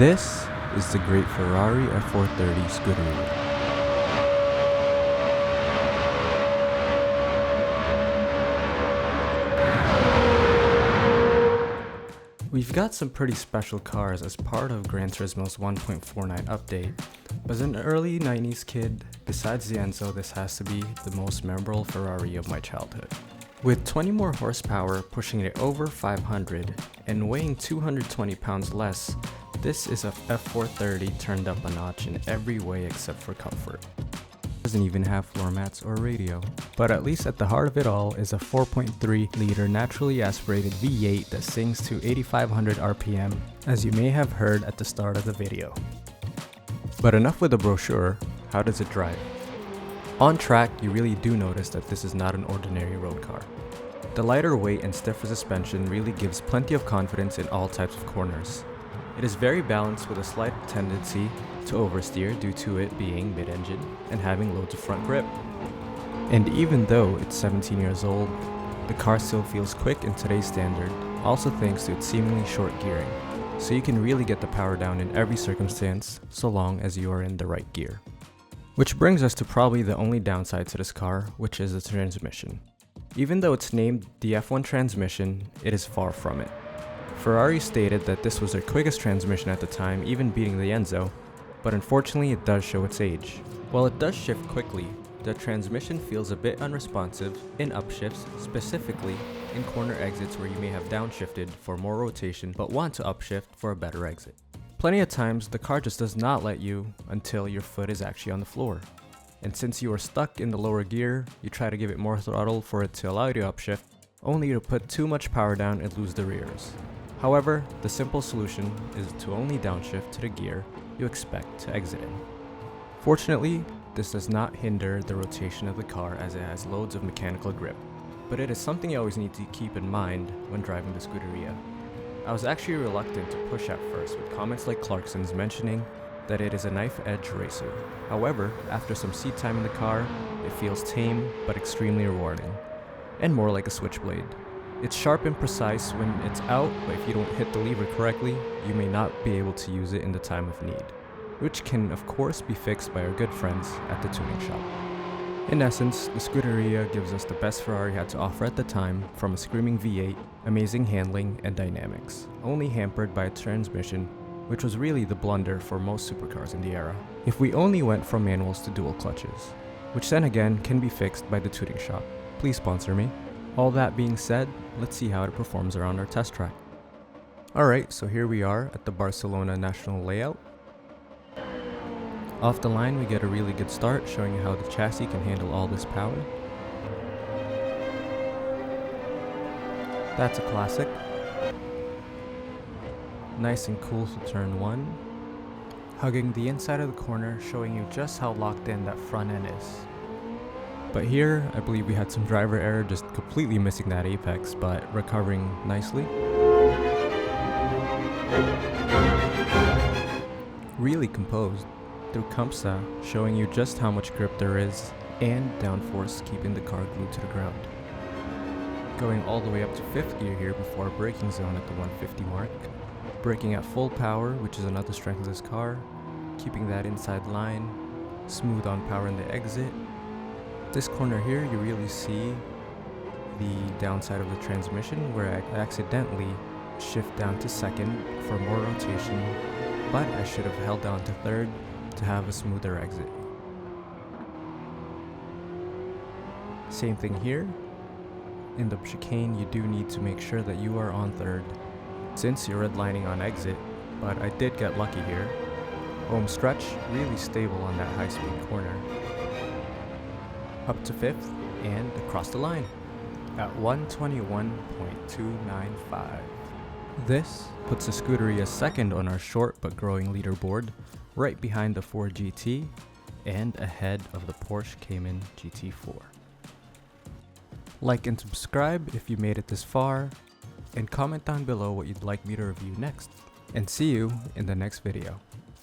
This is the great Ferrari F430 Scuderia. We've got some pretty special cars as part of Gran Turismo's 1.49 update, but as an early 90s kid, besides the Enzo, this has to be the most memorable Ferrari of my childhood. With 20 more horsepower pushing it over 500 and weighing 220 pounds less, this is a F430 turned up a notch in every way except for comfort. Doesn't even have floor mats or radio. But at least at the heart of it all is a 4.3 liter naturally aspirated V8 that sings to 8500 RPM, as you may have heard at the start of the video. But enough with the brochure, how does it drive? On track, you really do notice that this is not an ordinary road car. The lighter weight and stiffer suspension really gives plenty of confidence in all types of corners. It is very balanced with a slight tendency to oversteer due to it being mid-engine and having loads of front grip. And even though it's 17 years old, the car still feels quick in today's standard, also thanks to its seemingly short gearing, so you can really get the power down in every circumstance so long as you are in the right gear. Which brings us to probably the only downside to this car, which is the transmission. Even though it's named the F1 transmission, it is far from it. Ferrari stated that this was their quickest transmission at the time, even beating the Enzo, but unfortunately it does show its age. While it does shift quickly, the transmission feels a bit unresponsive in upshifts, specifically in corner exits where you may have downshifted for more rotation but want to upshift for a better exit. Plenty of times the car just does not let you until your foot is actually on the floor. And since you are stuck in the lower gear, you try to give it more throttle for it to allow you to upshift, only to put too much power down and lose the rears. However, the simple solution is to only downshift to the gear you expect to exit in. Fortunately, this does not hinder the rotation of the car as it has loads of mechanical grip, but it is something you always need to keep in mind when driving the Scuderia. I was actually reluctant to push at first, with comments like Clarkson's mentioning that it is a knife-edge racer. However, after some seat time in the car, it feels tame but extremely rewarding, and more like a switchblade. It's sharp and precise when it's out, but if you don't hit the lever correctly, you may not be able to use it in the time of need, which can of course be fixed by our good friends at the tuning shop. In essence, the Scuderia gives us the best Ferrari had to offer at the time, from a screaming V8, amazing handling and dynamics, only hampered by a transmission, which was really the blunder for most supercars in the era, if we only went from manuals to dual clutches, which then again can be fixed by the tuning shop. Please sponsor me. All that being said, let's see how it performs around our test track. Alright, so here we are at the Barcelona National Layout. Off the line we get a really good start, showing you how the chassis can handle all this power. That's a classic. Nice and cool to turn 1. Hugging the inside of the corner, showing you just how locked in that front end is. But here, I believe we had some driver error, just completely missing that apex, but recovering nicely. Really composed through Campsa, showing you just how much grip there is, and downforce keeping the car glued to the ground. Going all the way up to 5th gear here before braking zone at the 150 mark. Braking at full power, which is another strength of this car, keeping that inside line, smooth on power in the exit. This corner here, you really see the downside of the transmission, where I accidentally shift down to 2nd for more rotation, but I should have held down to 3rd to have a smoother exit. Same thing here. In the chicane, you do need to make sure that you are on 3rd, since you're redlining on exit, but I did get lucky here. Home stretch, really stable on that high-speed corner. Up to 5th, and across the line at 121.295. This puts the Scuderia 2nd on our short but growing leaderboard, right behind the Ford GT and ahead of the Porsche Cayman GT4. Like and subscribe if you made it this far, and comment down below what you'd like me to review next. And see you in the next video.